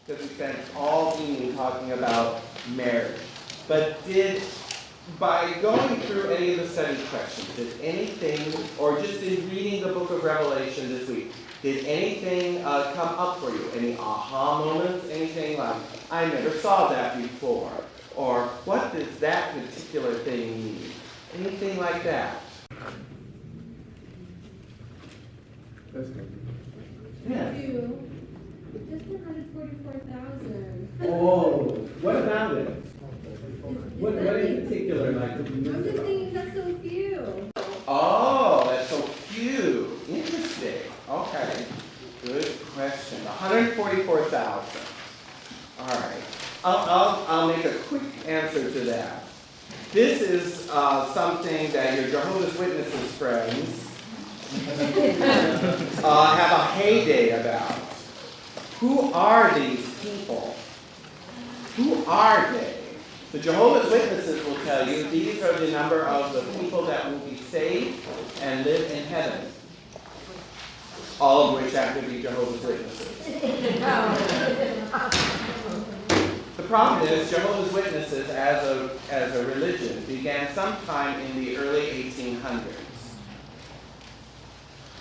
because we spent all evening talking about marriage. But by going through any of the study questions, did anything, or just in reading the book of Revelation this week, did anything come up for you? Any aha moments? Anything like, I never saw that before? Or what does that particular thing mean? Anything like that? Yes. Just 144,000. Oh, what about it? What in particular like? I'm just thinking that's so few. Oh, that's so few. Interesting. Okay. Good question. 144,000. All right. I'll make a quick answer to that. This is something that your Jehovah's Witnesses friends have a heyday about. Who are these people? Who are they? The Jehovah's Witnesses will tell you these are the number of the people that will be saved and live in heaven. All of which have to be Jehovah's Witnesses. The problem is Jehovah's Witnesses as a religion began sometime in the early 1800s.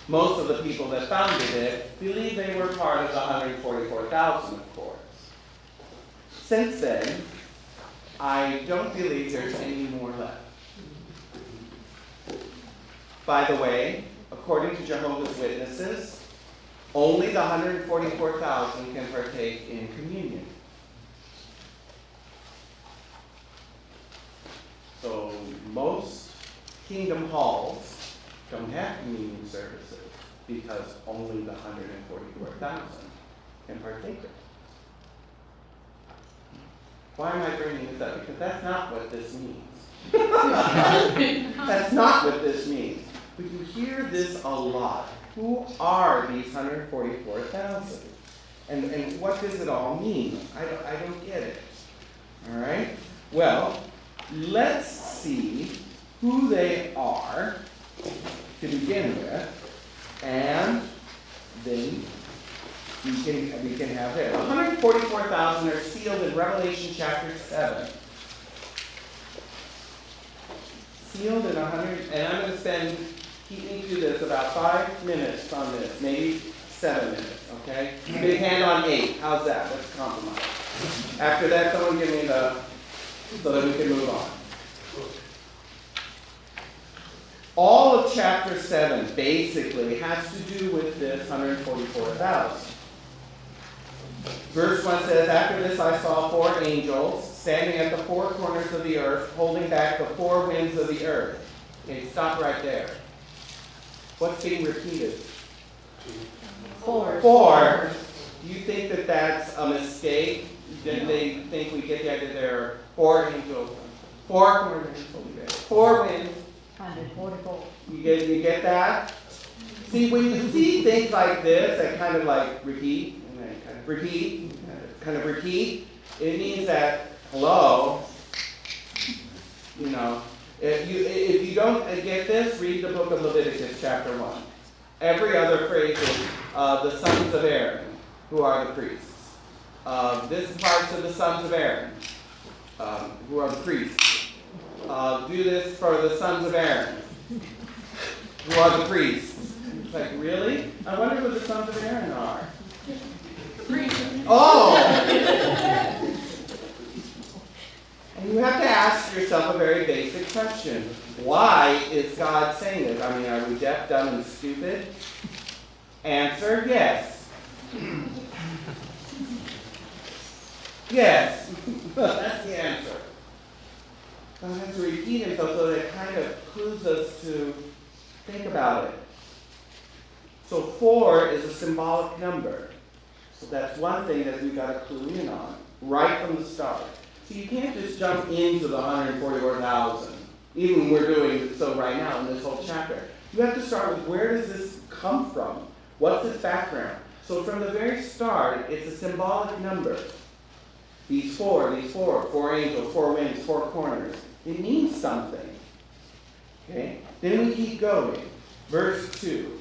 Most of the people that founded it believe they were part of the 144,000, of course. Since then, I don't believe there's any more left. By the way, according to Jehovah's Witnesses, only the 144,000 can partake in communion. So most kingdom halls don't have communion services because only the 144,000 can partake of it. Why am I bringing this up? Because that's not what this means. That's not what this means. But you hear this a lot. Who are these 144,000? And what does it all mean? I don't get it. All right? Well, let's see who they are to begin with, and then we can have it. 144,000 are sealed in Revelation chapter 7. Sealed in 100, and I'm going to keep me to this, about 5 minutes on this, maybe 7 minutes, okay? Big hand on 8. How's that? Let's compromise. After that, someone give me so that we can move on. All of chapter 7 basically has to do with this 144,000. Verse 1 says, after this I saw 4 angels standing at the 4 corners of the earth, holding back the 4 winds of the earth. Okay, stop right there. What's being repeated? 4. 4. Do you think that that's a mistake? Did they think we get the idea there are 4 angels? 4 corners, 4 winds. 144. You get that? See, when you see things like this that kind of like repeat, and then kind of repeat, it means that, hello, if you don't get this, read the book of Leviticus chapter 1. Every other phrase is the sons of Aaron, who are the priests. This part to the sons of Aaron, who are the priests. Do this for the sons of Aaron, who are the priests. It's like, really? I wonder who the sons of Aaron are. Oh! And you have to ask yourself a very basic question. Why is God saying this? I mean, are we deaf, dumb, and stupid? Answer, yes. Yes. That's the answer. God has to repeat himself so that it kind of clues us to think about it. So 4 is a symbolic number. So that's one thing that we've got to clue in on right from the start. So you can't just jump into the 144,000, even when we're doing so right now in this whole chapter. You have to start with, where does this come from? What's its background? So from the very start, it's a symbolic number. These four angels, 4 winds, 4 corners. It means something. Okay? Then we keep going. Verse 2.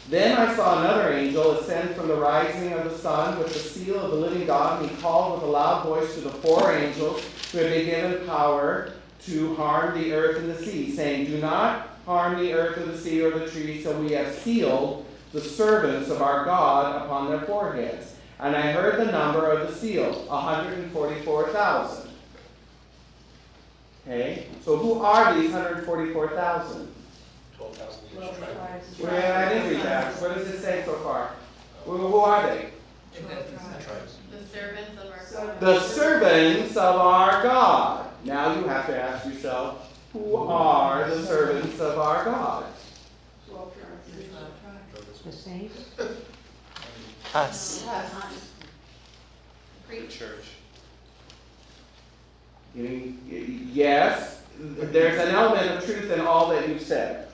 Then I saw another angel ascend from the rising of the sun with the seal of the living God, and he called with a loud voice to the four angels who had been given power to harm the earth and the sea, saying, "Do not harm the earth or the sea or the trees till we have sealed the servants of our God upon their foreheads." And I heard the number of the seal, 144,000. Okay, so who are these 144,000? 12,000 each tribe. Well, I didn't read that. What does it say so far? Who are they? Tribes. The servants of our God. The servants of our God. Now you have to ask yourself, who are the servants of our God? The saints? Us. The church. Yes, there's an element of truth in all that you've said.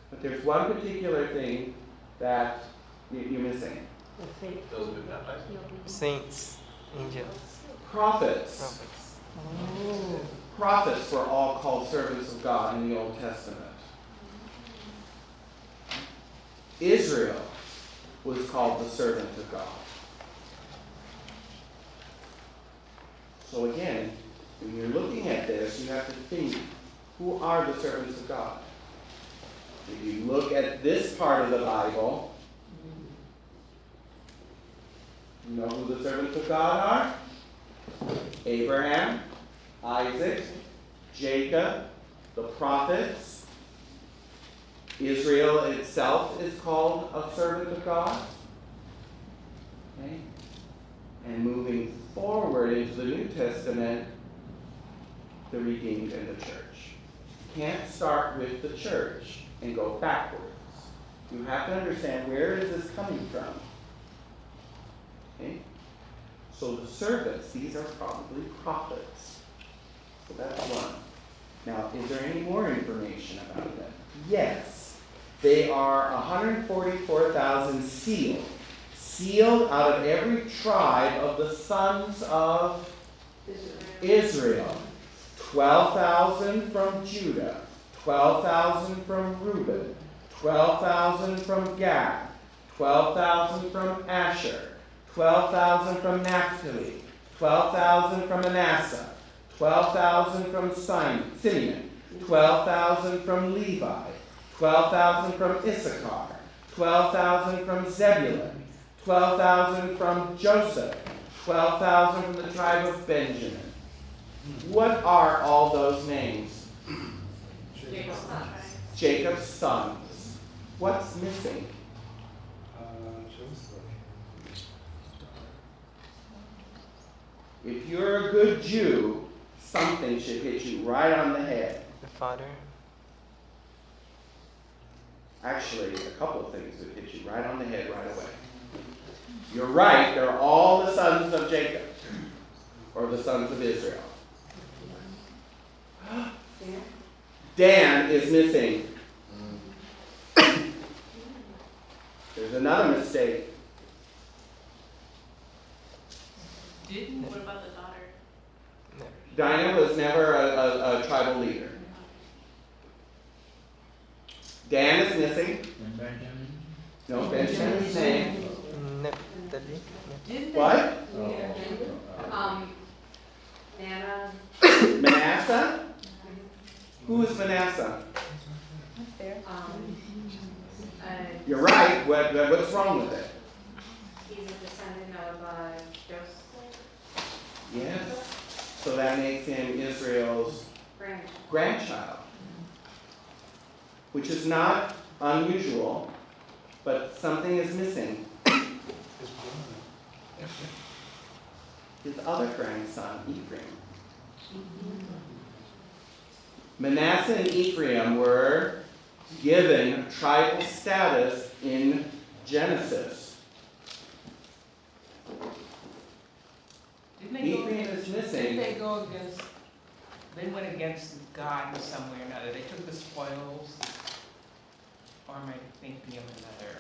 But there's one particular thing that you're missing. The faith. Those who have been baptized. Saints. Angels. Prophets. Prophets. Oh. Prophets were all called servants of God in the Old Testament. Israel was called the servant of God. So again, when you're looking at this, you have to think, who are the servants of God? If you look at this part of the Bible, you know who the servants of God are? Abraham, Isaac, Jacob, the prophets. Israel itself is called a servant of God. Okay? And moving forward into the New Testament, the redeemed and the church. You can't start with the church and go backwards. You have to understand, where is this coming from? Okay? So the servants, these are probably prophets. So that's one. Now, is there any more information about them? Yes. They are 144,000 sealed. Sealed out of every tribe of the sons of Israel. 12,000 from Judah. 12,000 from Reuben. 12,000 from Gad. 12,000 from Asher. 12,000 from Naphtali. 12,000 from Manasseh. 12,000 from Simeon. 12,000 from Levi. 12,000 from Issachar. 12,000 from Zebulun. 12,000 from Joseph. 12,000 from the tribe of Benjamin. What are all those names? Jacob's sons. Jacob's sons. What's missing? If you're a good Jew, something should hit you right on the head. The Father. Actually, a couple of things would hit you right on the head right away. You're right, they're all the sons of Jacob, or the sons of Israel. Dan is missing. There's another mistake. What about the daughter? No. Dinah was never a tribal leader. Dan is missing. No, Benjamin's name. Naphtali. What? Anna. Manasseh? Who is Manasseh? You're right. What's wrong with it? He's a descendant of Joseph. Yes. So that makes him Israel's grandchild, which is not unusual, but something is missing. His other grandson, Ephraim. Manasseh and Ephraim were given tribal status in Genesis. Ephraim is missing. Didn't they go against, they went against God in some way or another? They took the spoils, or am I thinking of another?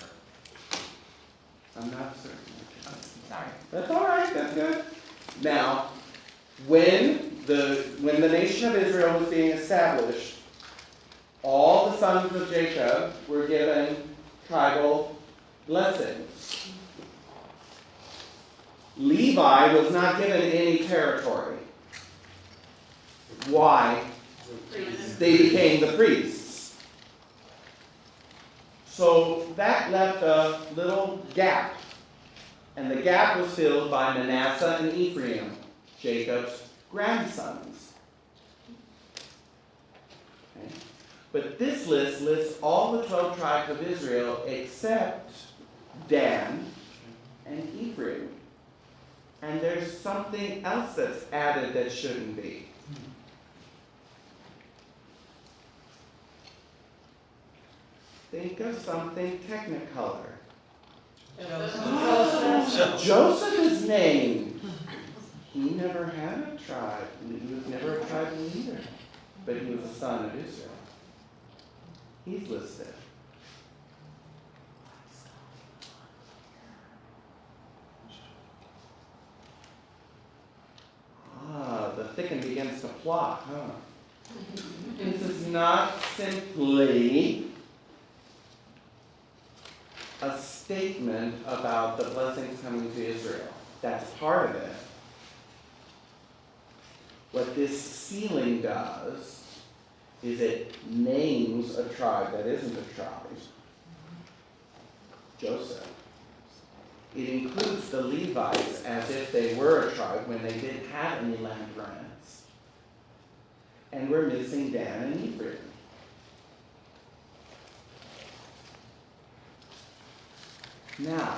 I'm not certain. Oh, sorry. That's all right. That's good. Now, when the nation of Israel was being established, all the sons of Jacob were given tribal blessings. Levi was not given any territory. Why? They became the priests. So that left a little gap. And the gap was filled by Manasseh and Ephraim, Jacob's grandsons. Okay. But this list lists all the 12 tribes of Israel except Dan and Ephraim. And there's something else that's added that shouldn't be. Think of something technicolor. Joseph is named. He never had a tribe. He was never a tribe leader. But he was a son of Israel. He's listed. The thicken begins to plot, huh? This is not simply a statement about the blessings coming to Israel. That's part of it. What this sealing does is it names a tribe that isn't a tribe. Joseph. It includes the Levites as if they were a tribe when they didn't have any land grants. And we're missing Dan and Ephraim. Now,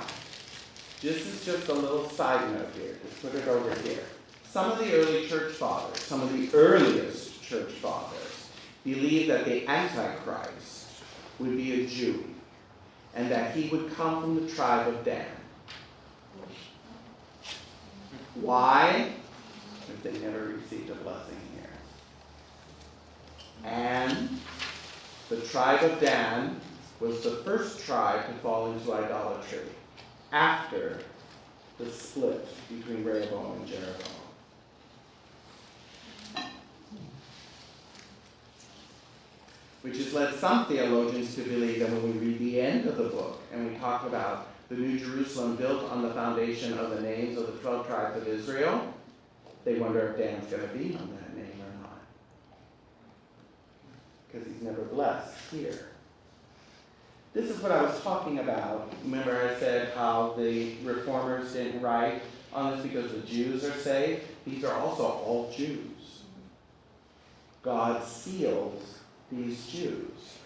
this is just a little side note here. Just put it over here. Some of the early church fathers, some of the earliest church fathers, believed that the Antichrist would be a Jew and that he would come from the tribe of Dan. Why? Because they never received a blessing here. And the tribe of Dan was the first tribe to fall into idolatry after the split between Rehoboam and Jeroboam. Which has led some theologians to believe that when we read the end of the book and we talk about the New Jerusalem built on the foundation of the names of the 12 tribes of Israel, they wonder if Dan's going to be on that name or not. Because he's never blessed here. This is what I was talking about. Remember I said how the reformers didn't write on this because the Jews are saved? These are also all Jews. God seals these Jews.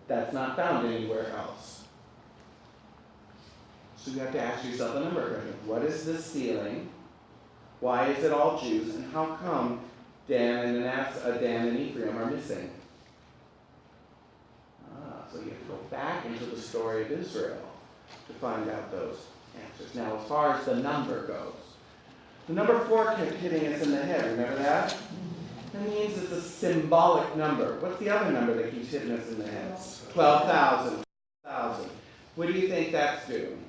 That's not found anywhere else. So you have to ask yourself a number of questions. What is this sealing? Why is it all Jews? And how come Dan and Ephraim are missing? So you have to go back into the story of Israel to find out those answers. Now, as far as the number goes, the number 4 kept hitting us in the head. Remember that? That means it's a symbolic number. What's the other number that keeps hitting us in the head? 12,000. 12,000. What do you think that's doing?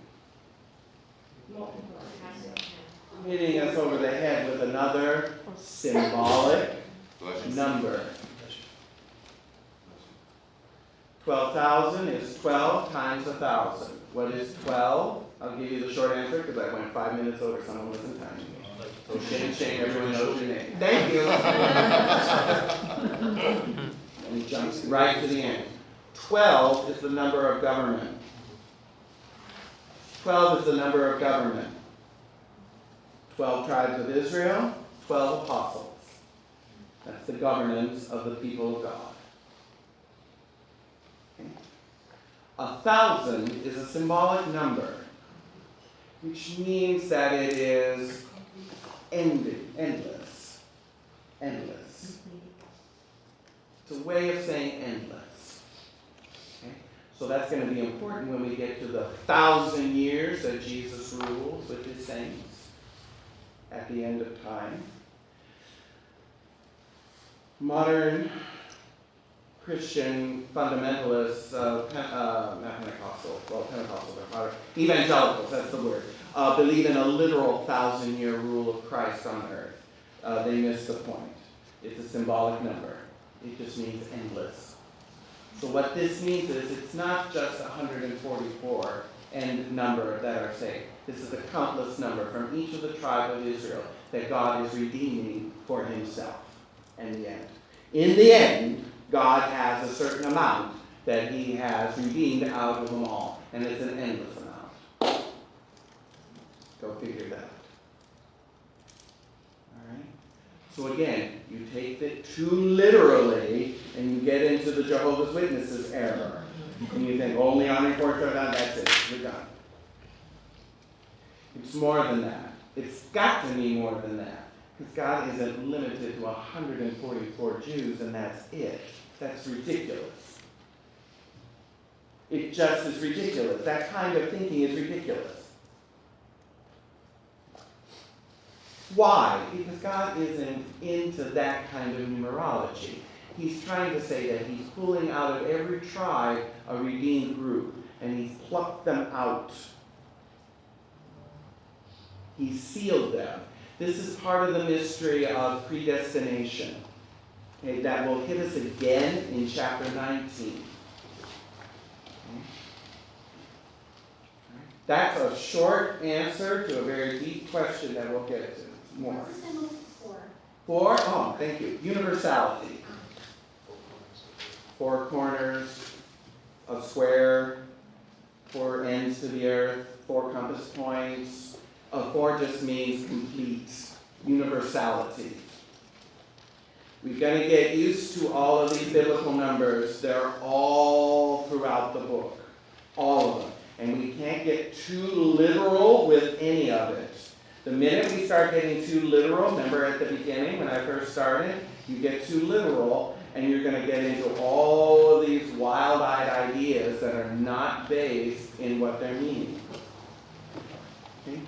Hitting us over the head with another symbolic number. 12,000 is 12 times 1,000. What is 12? I'll give you the short answer because I went 5 minutes over. Someone wasn't timing me. So shame, everyone knows your name. Thank you. And he jumps right to the end. 12 is the number of government. 12 is the number of government. 12 tribes of Israel, 12 apostles. That's the governance of the people of God. Okay. 1,000 is a symbolic number, which means that it is endless. Endless. It's a way of saying endless. Okay? So that's going to be important when we get to the 1,000 years that Jesus rules with his saints at the end of time. Modern Christian fundamentalists, not Pentecostals, well, Pentecostals are modern, evangelicals, that's the word, believe in a literal 1,000-year rule of Christ on earth. They miss the point. It's a symbolic number. It just means endless. So what this means is it's not just 144 and number that are saved. This is a countless number from each of the tribes of Israel that God is redeeming for himself in the end. In the end, God has a certain amount that he has redeemed out of them all. And it's an endless amount. Go figure that out. Alright? So again, you take it too literally and you get into the Jehovah's Witnesses error. And you think, only 144, that's it, you're done. It's more than that. It's got to be more than that. Because God isn't limited to 144 Jews and that's it. That's ridiculous. It just is ridiculous. That kind of thinking is ridiculous. Why? Because God isn't into that kind of numerology. He's trying to say that he's pulling out of every tribe a redeemed group, and he's plucked them out. He sealed them. This is part of the mystery of predestination. Okay, that will hit us again in chapter 19. That's a short answer to a very deep question that we'll get to more. What's the symbol for? 4? Oh, thank you. Universality. 4 corners, a square, 4 ends to the earth, 4 compass points. 4 just means complete. Universality. We're going to get used to all of these biblical numbers. They're all throughout the book. All of them. And we can't get too literal with any of it. The minute we start getting too literal, remember at the beginning when I first started, you get too literal and you're going to get into all of these wild-eyed ideas that are not based in what they're meaning. Okay?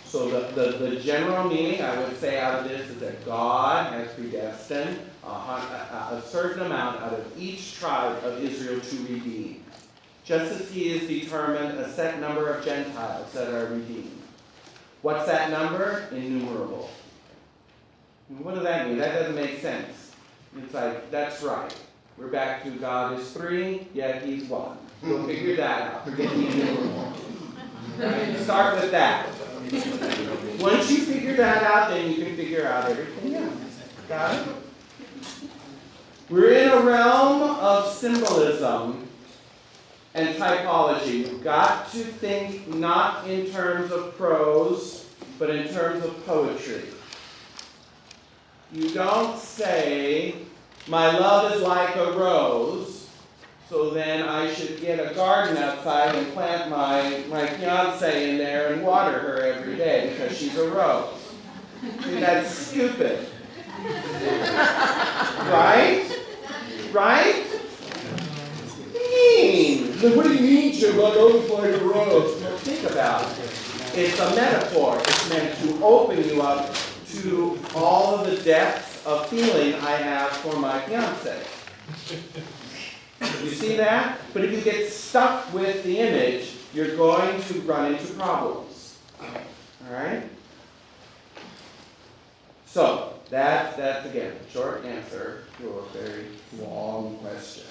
So the general meaning I would say out of this is that God has predestined a certain amount out of each tribe of Israel to redeem. Just as he has determined a set number of Gentiles that are redeemed. What's that number? Innumerable. And what does that mean? That doesn't make sense. It's like, that's right. We're back to God is 3, yet he's 1. We'll figure that out. Forget the innumerable. Right? Start with that. Once you figure that out, then you can figure out everything else. Got it? We're in a realm of symbolism and typology. You've got to think not in terms of prose, but in terms of poetry. You don't say, my love is like a rose, so then I should get a garden outside and plant my fiancée in there and water her every day because she's a rose. See, that's stupid. Right? Right? What do you mean, Jim? My love is like a rose. Well, think about it. It's a metaphor. It's meant to open you up to all of the depths of feeling I have for my fiancé. You see that? But if you get stuck with the image, you're going to run into problems. Alright? So, that's again, a short answer to a very long question.